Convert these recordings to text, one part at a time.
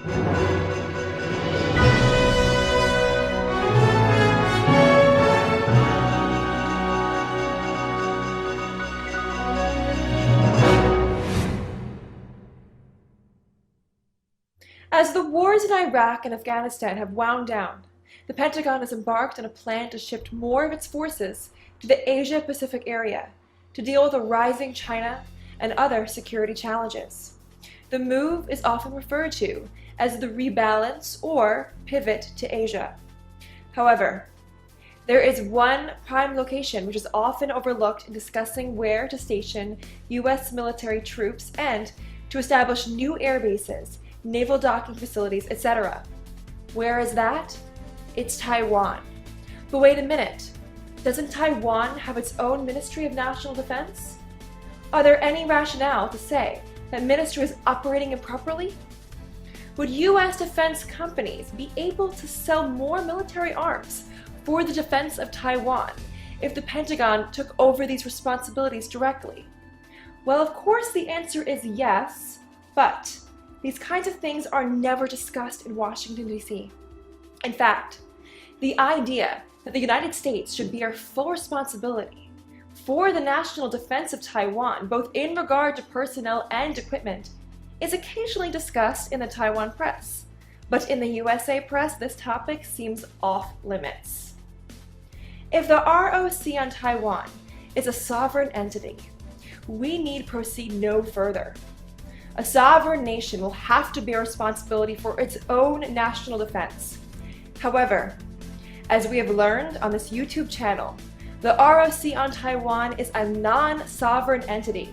As the wars in Iraq and Afghanistan have wound down, the Pentagon has embarked on a plan to shift more of its forces to the Asia-Pacific area to deal with a rising China and other security challenges. The move is often referred to as the rebalance or pivot to Asia. However, there is one prime location which is often overlooked in discussing where to station U.S. military troops and to establish new air bases, naval docking facilities, etc. Where is that? It's Taiwan. But wait a minute, doesn't Taiwan have its own Ministry of National Defense? Are there any rationale to say that ministry is operating improperly? Would U.S. defense companies be able to sell more military arms for the defense of Taiwan if the Pentagon took over these responsibilities directly? Well, of course the answer is yes, but these kinds of things are never discussed in Washington, D.C. In fact, the idea that the United States should bear full responsibility for the national defense of Taiwan, both in regard to personnel and equipment, is occasionally discussed in the Taiwan press. But in the USA press, this topic seems off limits. If the ROC on Taiwan is a sovereign entity, we need proceed no further. A sovereign nation will have to bear responsibility for its own national defense. However, as we have learned on this YouTube channel, the ROC on Taiwan is a non-sovereign entity.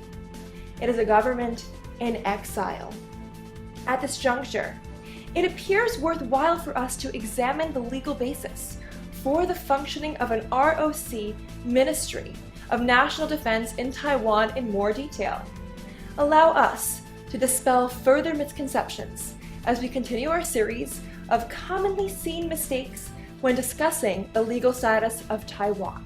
It is a government in exile. At this juncture, it appears worthwhile for us to examine the legal basis for the functioning of an ROC Ministry of National Defense in Taiwan in more detail. Allow us to dispel further misconceptions as we continue our series of commonly seen mistakes when discussing the legal status of Taiwan.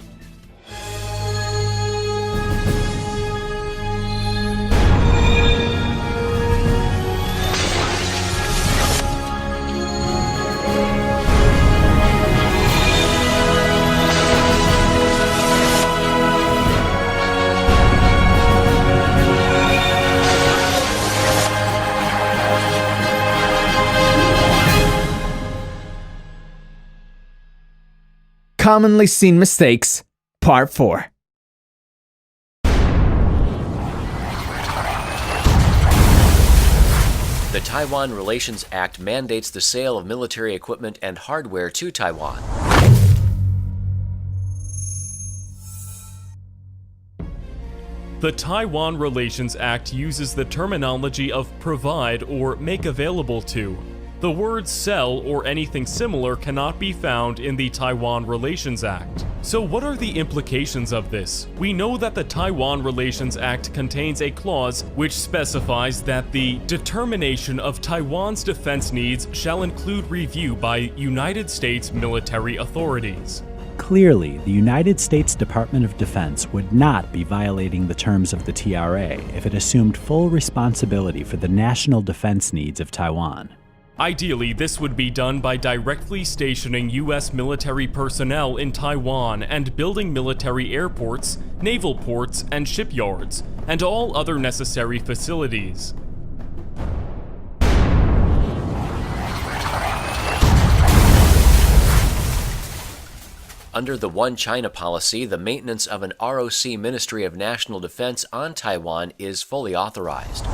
Commonly Seen Mistakes, Part 4. The Taiwan Relations Act mandates the sale of military equipment and hardware to Taiwan. The Taiwan Relations Act uses the terminology of provide or make available to. The words sell or anything similar cannot be found in the Taiwan Relations Act. So what are the implications of this? We know that the Taiwan Relations Act contains a clause which specifies that the determination of Taiwan's defense needs shall include review by United States military authorities. Clearly, the United States Department of Defense would not be violating the terms of the TRA if it assumed full responsibility for the national defense needs of Taiwan. Ideally, this would be done by directly stationing U.S. military personnel in Taiwan and building military airports, naval ports, and shipyards, and all other necessary facilities. Under the One China policy, the maintenance of an ROC Ministry of National Defense on Taiwan is fully authorized.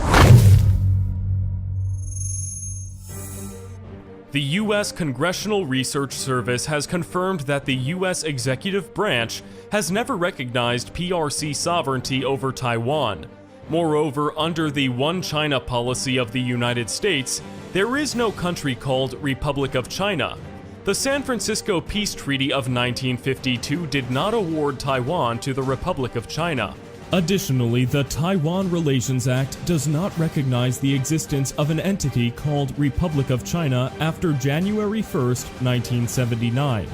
The U.S. Congressional Research Service has confirmed that the U.S. executive branch has never recognized PRC sovereignty over Taiwan. Moreover, under the One China policy of the United States, there is no country called Republic of China. The San Francisco Peace Treaty of 1952 did not award Taiwan to the Republic of China. Additionally, the Taiwan Relations Act does not recognize the existence of an entity called Republic of China after January 1, 1979.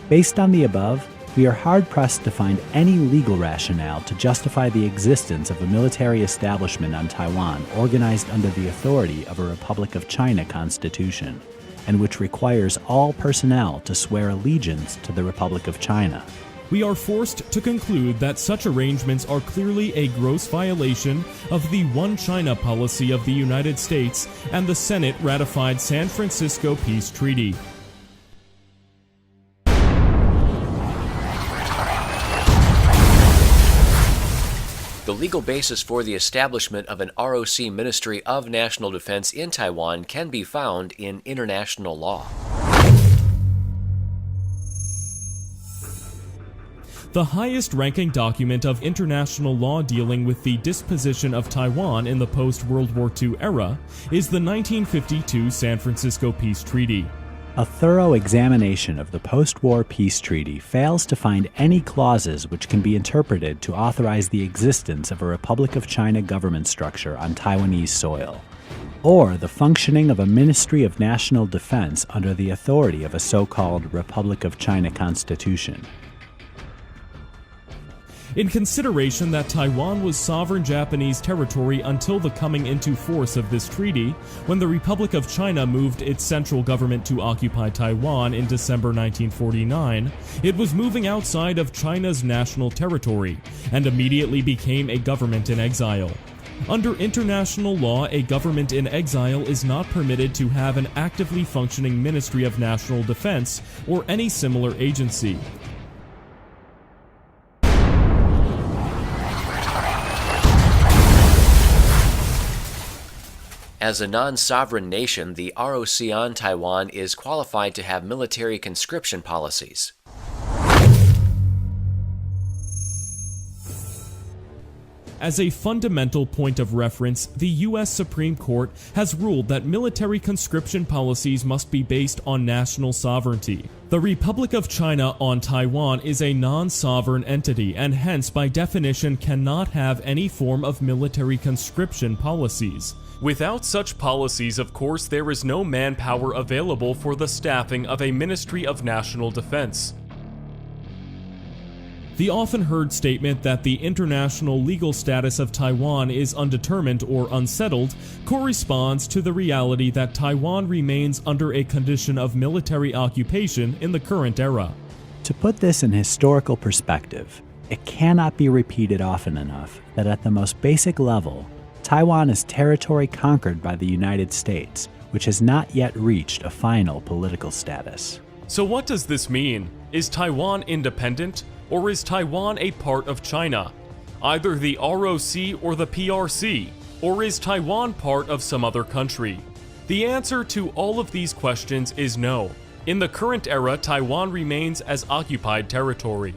Based on the above, we are hard-pressed to find any legal rationale to justify the existence of a military establishment on Taiwan organized under the authority of a Republic of China constitution, and which requires all personnel to swear allegiance to the Republic of China. We are forced to conclude that such arrangements are clearly a gross violation of the One China policy of the United States and the Senate-ratified San Francisco Peace Treaty. The legal basis for the establishment of an ROC Ministry of National Defense in Taiwan can be found in international law. The highest-ranking document of international law dealing with the disposition of Taiwan in the post-World War II era is the 1952 San Francisco Peace Treaty. A thorough examination of the post-war peace treaty fails to find any clauses which can be interpreted to authorize the existence of a Republic of China government structure on Taiwanese soil, or the functioning of a Ministry of National Defense under the authority of a so-called Republic of China constitution. In consideration that Taiwan was sovereign Japanese territory until the coming into force of this treaty, when the Republic of China moved its central government to occupy Taiwan in December 1949, it was moving outside of China's national territory and immediately became a government in exile. Under international law, a government in exile is not permitted to have an actively functioning Ministry of National Defense or any similar agency. As a non-sovereign nation, the ROC on Taiwan is qualified to have military conscription policies. As a fundamental point of reference, the U.S. Supreme Court has ruled that military conscription policies must be based on national sovereignty. The Republic of China on Taiwan is a non-sovereign entity and hence by definition cannot have any form of military conscription policies. Without such policies, of course, there is no manpower available for the staffing of a Ministry of National Defense. The often heard statement that the international legal status of Taiwan is undetermined or unsettled corresponds to the reality that Taiwan remains under a condition of military occupation in the current era. To put this in historical perspective, it cannot be repeated often enough that at the most basic level, Taiwan is territory conquered by the United States, which has not yet reached a final political status. So what does this mean? Is Taiwan independent? Or is Taiwan a part of China? Either the ROC or the PRC? Or is Taiwan part of some other country? The answer to all of these questions is no. In the current era, Taiwan remains as occupied territory.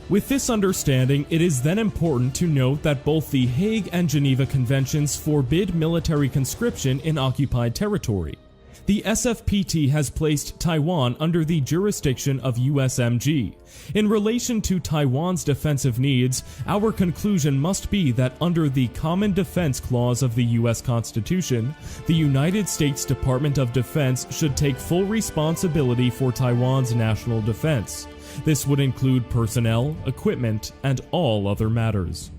With this understanding, it is then important to note that both the Hague and Geneva Conventions forbid military conscription in occupied territory. The SFPT has placed Taiwan under the jurisdiction of USMG. In relation to Taiwan's defensive needs, our conclusion must be that under the Common Defense Clause of the U.S. Constitution, the United States Department of Defense should take full responsibility for Taiwan's national defense. This would include personnel, equipment, and all other matters.